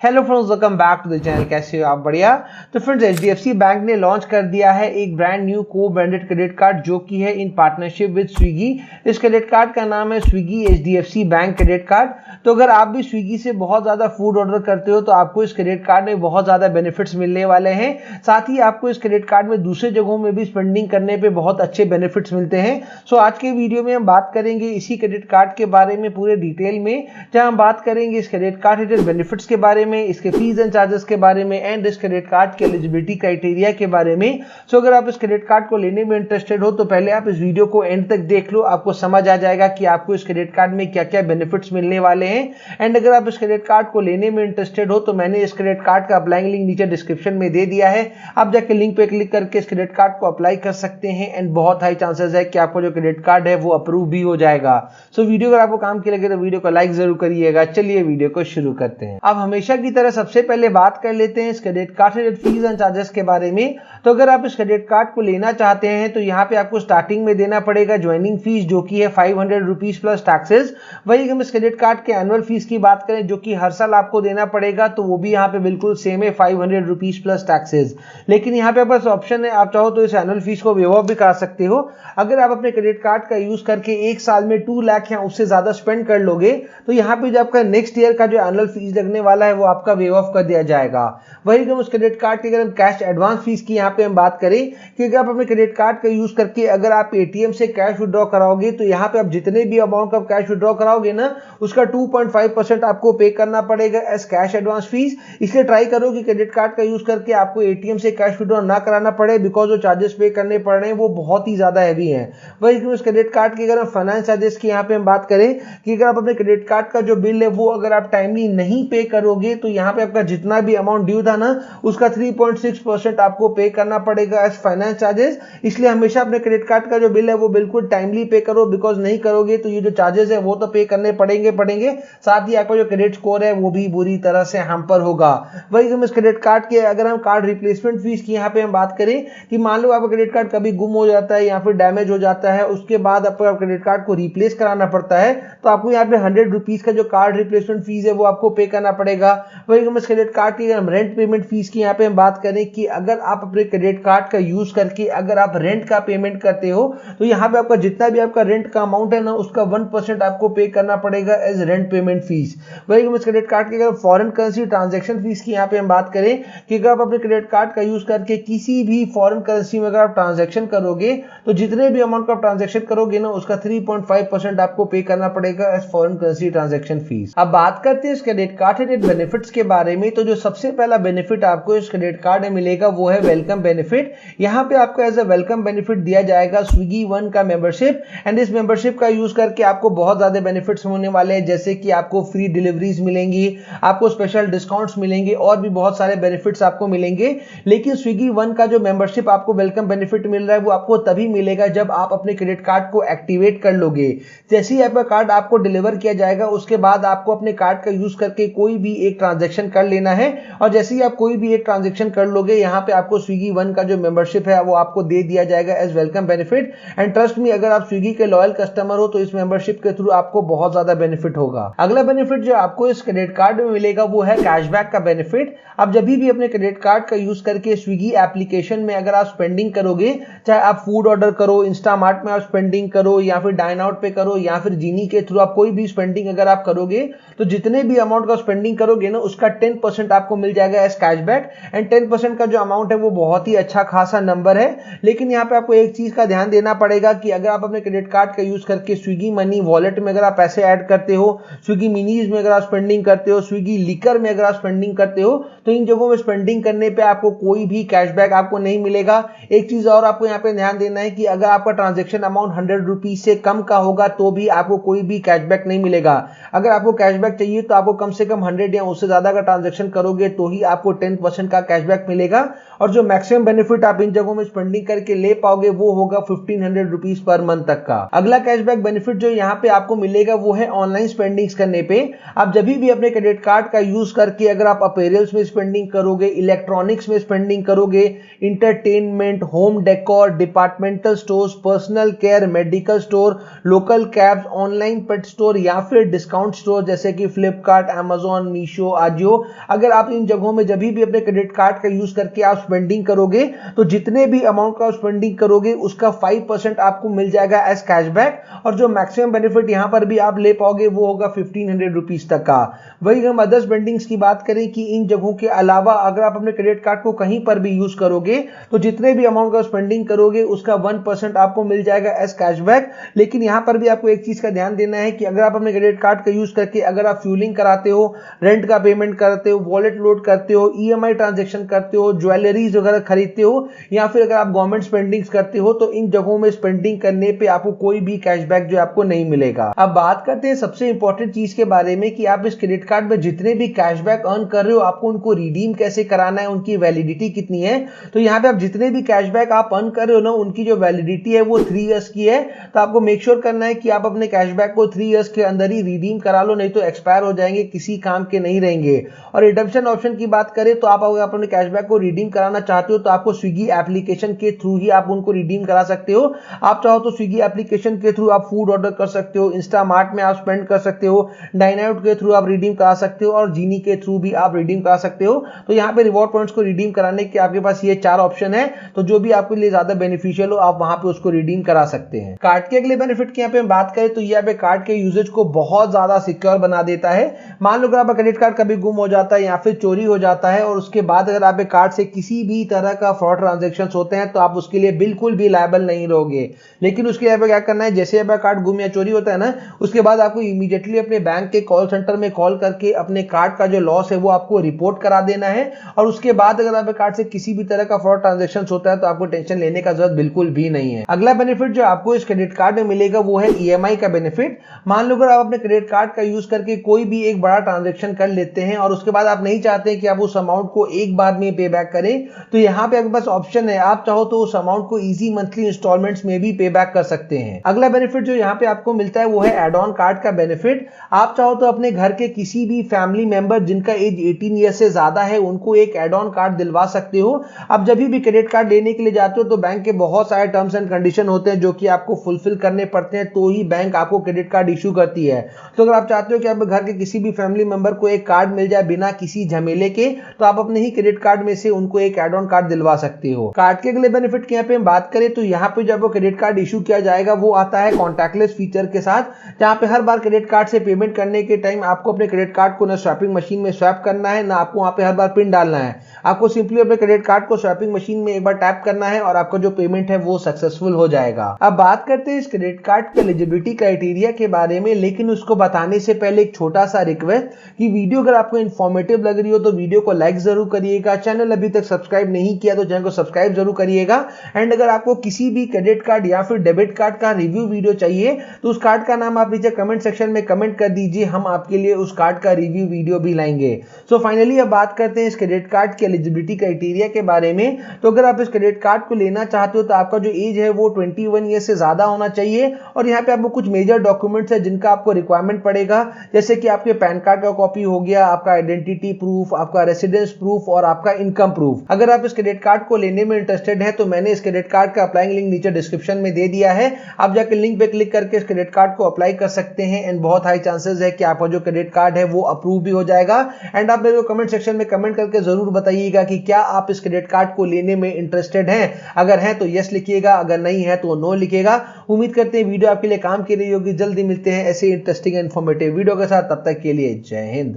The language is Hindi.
Hello friends, welcome back to the channel. कैसे हो आप? बढ़िया। तो फ्रेंड्स, एचडीएफसी बैंक ने लॉन्च कर दिया है एक brand new co branded credit card जो कि है इन पार्टनरशिप विद स्विगी। इस क्रेडिट कार्ड का नाम है Swiggy HDFC bank credit card. तो अगर आप भी स्विगी से बहुत ज्यादा फूड ऑर्डर करते हो तो आपको इस क्रेडिट कार्ड में बहुत ज्यादा बेनिफिट्स मिलने वाले हैं। साथ ही आपको इस क्रेडिट कार्ड में दूसरे जगहों में भी स्पेंडिंग करने पे बहुत अच्छे बेनिफिट्स मिलते हैं। सो आज के वीडियो में हम बात करेंगे इसी क्रेडिट कार्ड के बारे में पूरे डिटेल में, जहां हम बात करेंगे इस क्रेडिट कार्ड रिलेटेड बेनिफिट्स के बारे में, इसके फीस एंड चार्जेस के बारे में एंड इस क्रेडिट कार्ड के एलिजिबिलिटी क्राइटेरिया के बारे में। सो अगर आप इस क्रेडिट कार्ड को लेने में इंटरेस्टेड हो तो पहले आप इस वीडियो को एंड तक देख लो, आपको समझ आ जाएगा कि आपको इस क्रेडिट कार्ड में क्या क्या बेनिफिट्स मिलने वाले हैं। एंड अगर आप इस क्रेडिट कार्ड को लेने में इंटरेस्टेड हो तो मैंने इस क्रेडिट कार्ड का अप्लाइंग लिंक नीचे डिस्क्रिप्शन में दे दिया है। आप जाके लिंक पे क्लिक करके इस क्रेडिट कार्ड को अप्लाई कर सकते हैं एंड बहुत हाई चांसेस है कि आपको जो क्रेडिट कार्ड है वो अप्रूव भी हो जाएगा। सो वीडियो अगर आपको काम की लगे तो वीडियो को लाइक जरूर करिएगा। चलिए वीडियो को शुरू करते हैं। अब हमेशा की तरह सबसे पहले बात कर लेते हैं इस क्रेडिट कार्ड से फीस एंड चार्जेस के बारे में। तो अगर आप इस क्रेडिट कार्ड को लेना चाहते हैं तो यहाँ पे आपको स्टार्टिंग में देना पड़ेगा ज्वाइनिंग फीस जो कि है 500 रुपीज प्लस टैक्सेस। वही हम इस क्रेडिट कार्ड के एनुअल फीस की बात करें जो कि हर साल आपको देना पड़ेगा तो वो भी यहाँ पे बिल्कुल सेम है 500 रुपीज प्लस टैक्सेस। लेकिन यहाँ पे बस ऑप्शन है, आप चाहो तो इस एनुअल फीस को वेव ऑफ भी करा सकते हो। अगर आप अपने क्रेडिट कार्ड का यूज करके एक साल में 2 लाख या उससे ज्यादा स्पेंड कर लोगे तो यहाँ पे जो आपका नेक्स्ट ईयर का जो एनुअल फीस लगने वाला है वो आपका वेव ऑफ कर दिया जाएगा। वही हम उस क्रेडिट कार्ड की अगर हम कैश एडवांस फीस की यहाँ पे हम बात करें कि अगर आप अपने क्रेडिट कार्ड का यूज करके अगर आप एटीएम से कैश विड्रॉ कराओगे तो यहाँ पे आप जितने भी अमाउंट का कैश विड्रॉ कराओगे ना उसका 2.5% आपको पे करना पड़ेगा एज कैश एडवांस फीस। इसलिए ट्राई करो कि क्रेडिट कार्ड का यूज करके आपको एटीएम से कैश विड्रॉ ना कराना पड़े, बिकॉज जो चार्जेस पे करने पड़ रहे हैं वो बहुत ही ज्यादा हैवी है। वही उस क्रेडिट कार्ड की अगर हम फाइनेंस चार्जेस की यहाँ पे हम बात करें कि अगर आप अपने क्रेडिट कार्ड का जो बिल है वो अगर आप टाइमली नहीं पे करोगे तो यहाँ पे आपका जितना भी अमाउंट ड्यू था ना उसका 3.6% आपको पे करना पड़ेगा एज फाइनेंस चार्जेस। इसलिए हमेशा अपने क्रेडिट कार्ड का जो बिल है वो बिल्कुल टाइमली पे करो, बिकॉज नहीं करोगे तो ये जो चार्जेस है वो तो पे करने पड़ेंगे साथ ही आपका जो क्रेडिट स्कोर है वो भी बुरी तरह से हैम्पर होगा। वही हम इस क्रेडिट कार्ड के अगर हम कार्ड रिप्लेसमेंट फीस की यहाँ पे हम बात करें कि मान लो आपका क्रेडिट कार्ड कभी गुम हो जाता है या फिर डैमेज हो जाता है, उसके बाद आपको क्रेडिट कार्ड को रिप्लेस कराना पड़ता है तो आपको यहाँ पे 100 रुपीज का जो कार्ड रिप्लेसमेंट फीस है वो आपको पे करना पड़ेगा। वही हम इस क्रेडिट कार्ड की हम रेंट पेमेंट फीस की यहाँ पे हम बात करें कि अगर आप अपने क्रेडिट कार्ड का यूज करके अगर आप रेंट का पेमेंट करते हो तो यहाँ पे आपका जितना भी आपका रेंट का अमाउंट है ना उसका 1% आपको पे करना पड़ेगा एज रेंट पेमेंट फीस। वही हम इस क्रेडिट कार्ड की अगर फॉरेन करेंसी ट्रांजेक्शन फीस की यहाँ पे हम बात करें कि अगर आप अपने क्रेडिट कार्ड का यूज करके किसी भी फॉरेन करेंसी में अगर आप ट्रांजेक्शन करोगे तो जितने भी अमाउंट का ट्रांजेक्शन करोगे ना उसका 3.5% आपको पे करना पड़ेगा as foreign currency transaction fees. अब बात करते हैं इस क्रेडिट कार्ड रिलेटेड बेनिफिट्स के बारे में। तो जो सबसे पहला बेनिफिट आपको इस क्रेडिट कार्ड में मिलेगा वो है वेलकम बेनिफिट। यहाँ पे आपको एज अ वेलकम बेनिफिट दिया जाएगा स्विगी वन का मेंबरशिप एंड इस मेंबरशिप का यूज करके आपको बहुत ज्यादा बेनिफिट्स होने वाले हैं, जैसे कि आपको फ्री डिलीवरीज मिलेंगी, आपको स्पेशल डिस्काउंट्स मिलेंगे और भी बहुत सारे बेनिफिट्स आपको मिलेंगे। लेकिन स्विगी वन का जो मेंबरशिप आपको वेलकम बेनिफिट मिल रहा है वो आपको तभी मिलेगा जब आप अपने क्रेडिट कार्ड को एक्टिवेट कर लोगे। जैसे ही आपका कार्ड आपको डिलीवर किया जाएगा उसके बाद आपको अपने कार्ड का यूज करके कोई भी एक ट्रांजेक्शन कर लेना है और जैसे ही आप कोई भी एक ट्रांजेक्शन कर लोगे यहाँ पे आपको स्विगी वन का जो मेंबरशिप है वो आपको दे दिया जाएगा as welcome benefit. And trust me, अगर आप स्विगी के लॉयल कस्टमर हो तो इस मेंबरशिप के थ्रू आपको बहुत ज्यादा बेनिफिट होगा। अगला बेनिफिट जो आपको इस क्रेडिट कार्ड में मिलेगा वो है कैशबैक का बेनिफिट। आप जब भी अपने क्रेडिट कार्ड का यूज करके स्विगी एप्लीकेशन में अगर आप स्पेंडिंग करोगे, चाहे आप फूड ऑर्डर करो, इंस्टामार्ट में आप स्पेंडिंग करो या फिर डाइन आउट पे करो या फिर जीनी के थ्रू आप कोई भी स्पेंडिंग अगर आप करोगे तो जितने भी अमाउंट का स्पेंडिंग करोगे ना उसका 10% आपको मिल जाएगा एज कैशबैक। एंड 10% का जो अमाउंट है वो बहुत ही अच्छा खासा नंबर है। लेकिन यहाँ पे आपको एक चीज का ध्यान देना पड़ेगा कि अगर आप अपने क्रेडिट कार्ड का यूज करके स्विगी मनी वॉलेट में अगर आप पैसे ऐड करते हो, स्विगी मिनीज में अगर आप स्पेंडिंग करते हो, स्विगी लिकर में अगर आप स्पेंडिंग करते हो तो इन जगहों में स्पेंडिंग करने पे आपको कोई भी कैशबैक आपको नहीं मिलेगा। एक चीज और आपको यहाँ पे ध्यान देना है कि अगर आपका ट्रांजेक्शन अमाउंट 100 रुपीज से कम का होगा तो भी आपको कोई भी कैशबैक नहीं मिलेगा। अगर आपको कैशबैक चाहिए तो आपको कम से कम 100 या उससे ज्यादा का ट्रांजेक्शन करोगे तो ही आपको 10% का कैशबैक मिलेगा और जो मैक्सिमम बेनिफिट आप इन जगहों में स्पेंडिंग करके ले पाओगे वो होगा 1500 रुपीज पर मंथ तक का। अगला कैशबैक बेनिफिट जो यहाँ पे आपको मिलेगा वो है ऑनलाइन स्पेंडिंग्स करने पे। आप जब भी अपने क्रेडिट कार्ड का यूज करके अगर आप अपैरल्स में स्पेंडिंग करोगे, इलेक्ट्रॉनिक्स में स्पेंडिंग करोगे, entertainment, home decor, departmental stores, personal care, medical store, local cabs, online pet store या फिर डिस्काउंट स्टोर जैसे कि फ्लिपकार्ट, अमेजॉन, मीशो, आजियो, अगर आप इन जगहों में जब भी अपने क्रेडिट कार्ड का यूज करके आप स्पेंडिंग करोगे तो जितने भी अमाउंट का स्पेंडिंग करोगे उसका 5% आपको मिल जाएगा एज कैशबैक, और जो मैक्सिमम बेनिफिट यहां पर भी आप ले पाओगे वो होगा 1500 रुपीज तक का। वही हम अदर स्पेंडिंग्स की बात करें कि इन जगहों के अलावा अगर आप अपने क्रेडिट कार्ड को कहीं पर भी यूज करोगे तो जितने भी अमाउंट का स्पेंडिंग करोगे उसका 1% आपको मिल जाएगा एज कैशबैक। लेकिन यहां पर भी आपको एक चीज का ध्यान देना है कि अगर आप अपने क्रेडिट कार्ड का यूज करके अगर आप फ्यूलिंग कराते हो, रेंट का पेमेंट करते हो, वॉलेट लोड करते हो, ईएमआई ट्रांजैक्शन करते हो, ज्वेलरीज वगैरह खरीदते हो, या फिर अगर आप गवर्नमेंट स्पेंडिंग्स करते हो तो इन जगहों में स्पेंडिंग करने पे आपको कोई भी कैशबैक जो आपको नहीं मिलेगा। अब बात करते हैं सबसे इंपॉर्टेंट चीज के बारे में कि आप इस क्रेडिट कार्ड में जितने भी कैशबैक अर्न कर रहे हो आपको उनको रिडीम कैसे कराना है, उनकी वैलिडिटी कितनी है। तो यहाँ पे आप जितने भी कैशबैक आप अर्न कर रहे हो ना उनकी जो वैलिडिटी है वो 3 इयर्स की है। तो आपको मेक श्योर करना है कि आप अपने कैशबैक को 3 इयर्स के अंदर ही रिडीम करा लो, नहीं तो एक्सपायर हो जाएंगे, किसी काम के नहीं रहेंगे। और रिडम्पशन ऑप्शन की बात करें तो आप अगर अपने कैशबैक को रिडीम कराना चाहते हो तो आपको स्विगी एप्लीकेशन के थ्रू ही आप उनको रिडीम करा सकते हो। आप चाहो तो स्विगी एप्लीकेशन के थ्रू आप फूड ऑर्डर कर सकते हो, इंस्टामार्ट में आप स्पेंड कर सकते हो, डाइनआउट के थ्रू आप रिडीम करा सकते हो, और जीनी के थ्रू भी आप रिडीम करा सकते हो। तो यहाँ पे रिवॉर्ड पॉइंट्स को रिडीम कराने के आपके पास ये 4 ऑप्शन है, तो जो भी आपके लिए ज्यादा बेनिफिशियल हो आप वहां पे उसको रिडीम करा सकते हैं। कार्ड के अगले बेनिफिट की यहाँ पे हम बात करें तो ये कार्ड के यूजेज को बहुत ज्यादा सिक्योर बना देता है। मान लो अगर आपका क्रेडिट कार्ड कभी गुम हो जाता है या फिर चोरी हो जाता है और उसके बाद अगर आपके कार्ड से किसी भी तरह का फ्रॉड ट्रांजैक्शन होते हैं तो आप उसके लिए बिल्कुल भी लायबल नहीं रहोगे। लेकिन उसके लिए क्या करना है, जैसे आपका कार्ड गुम या चोरी होता है ना उसके बाद आपको इमीडिएटली अपने बैंक के कॉल सेंटर में कॉल करके अपने कार्ड का जो लॉस है वो आपको रिपोर्ट करा देना है। और उसके बाद अगर आपके कार्ड से किसी भी तरह का फ्रॉड ट्रांजैक्शन होता है तो आपको टेंशन लेने का जरूरत बिल्कुल भी नहीं है। अगला बेनिफिट जो आपको इस क्रेडिट कार्ड में मिलेगा वो है ईएमआई का बेनिफिट। मान लो अगर आप अपने क्रेडिट कार्ड का यूज करके कोई भी एक बड़ा ट्रांजैक्शन कर लेते हैं और उसके बाद आप नहीं चाहते कि आप उस अमाउंट को एक बार में पे बैक करें, तो यहाँ पे आपके पास ऑप्शन है, आप चाहो तो उस अमाउंट को इजी मंथली इंस्टॉलमेंट्स में भी पे बैक कर सकते हैं। अगला बेनिफिट जो यहाँ पे आपको मिलता है वो है एड ऑन कार्ड का बेनिफिट। आप चाहो तो अपने घर के किसी भी फैमिली मेंबर जिनका एज 18 ईयर से ज्यादा है उनको एक एड ऑन कार्ड दिलवा सकते हो। आप जब भी क्रेडिट कार्ड लेने के लिए जाते हो तो बैंक के बहुत सारे टर्म्स एंड कंडीशन होते हैं जो कि आपको फुलफिल करने पड़ते हैं, तो ही बैंक आपको क्रेडिट कार्ड इशू करती है। तो अगर आप चाहते हो कि आप घर के किसी भी फैमिली मेंबर को एक कार्ड मिल जाए बिना किसी झमेले के, तो आप अपने ही क्रेडिट कार्ड में से उनको एक एड ऑन कार्ड दिलवा सकते हो। कार्ड के अगले बेनिफिट की यहाँ पे हम बात करें तो यहाँ पे जब क्रेडिट कार्ड इशू किया जाएगा वो आता है कॉन्टैक्टलेस फीचर के साथ, जहाँ पे हर बार क्रेडिट कार्ड से पेमेंट करने के टाइम आपको अपने क्रेडिट कार्ड को ना स्वैपिंग मशीन में स्वैप करना है, ना आपको वहां पे हर बार पिन डालना है। आपको सिंपली अपने क्रेडिट कार्ड को स्वैपिंग मशीन में एक बार टैप करना है और आपका जो पेमेंट है वो सक्सेसफुल हो जाएगा। अब बात करते हैं इस क्रेडिट कार्ड के एलिजिबिलिटी क्राइटेरिया के बारे में, लेकिन उसको बताने से पहले एक छोटा सा रिक्वेस्ट कि वीडियो अगर आपको इन्फॉर्मेटिव लग रही हो तो वीडियो को लाइक जरूर करिएगा, चैनल अभी तक सब्सक्राइब नहीं किया तो चैनल को सब्सक्राइब जरूर करिएगा। एंड अगर आपको किसी भी क्रेडिट कार्ड या फिर डेबिट कार्ड का रिव्यू वीडियो चाहिए तो उस कार्ड का नाम आप नीचे कमेंट सेक्शन में कमेंट कर दीजिए, हम आपके लिए उस कार्ड का रिव्यू वीडियो भी लाएंगे। सो फाइनली अब बात करते हैं इस क्रेडिट कार्ड के एलिजिबिलिटी क्राइटेरिया के बारे में। तो अगर आप इस क्रेडिट कार्ड को लेना चाहते हो तो आपका जो एज है वो 21 ईयर से ज्यादा होना चाहिए, और यहाँ पे आपको कुछ मेजर डॉक्यूमेंट्स है जिनका आपको रिक्वायरमेंट पड़ेगा, जैसे कि आपके पैन कार्ड का कॉपी हो गया, आपका आइडेंटिटी प्रूफ, आपका रेसिडेंस प्रूफ और आपका इनकम प्रूफ। अगर आप इस क्रेडिट कार्ड को लेने में इंटरेस्टेड है तो मैंने इस क्रेडिट कार्ड का अप्लाइंग लिंक नीचे डिस्क्रिप्शन में दे दिया है, आप जाकर लिंक पे क्लिक करके इस क्रेडिट कार्ड को अप्लाई कर सकते हैं। एंड बहुत हाई चांसेस है कि आपका जो क्रेडिट कार्ड है वो अप्रूव भी हो जाएगा। एंड आप मेरे को कमेंट सेक्शन में कमेंट करके जरूर बताइएगा कि क्या आप इस क्रेडिट कार्ड को लेने में इंटरेस्टेड हैं। अगर हैं तो यस लिखिएगा, अगर नहीं है तो नो लिखिएगा। उम्मीद करते हैं वीडियो आपके लिए काम की रही होगी। जल्दी मिलते हैं ऐसे इंटरेस्टिंग इन्फॉर्मेटिव वीडियो के साथ, तब तक के लिए जय हिंद।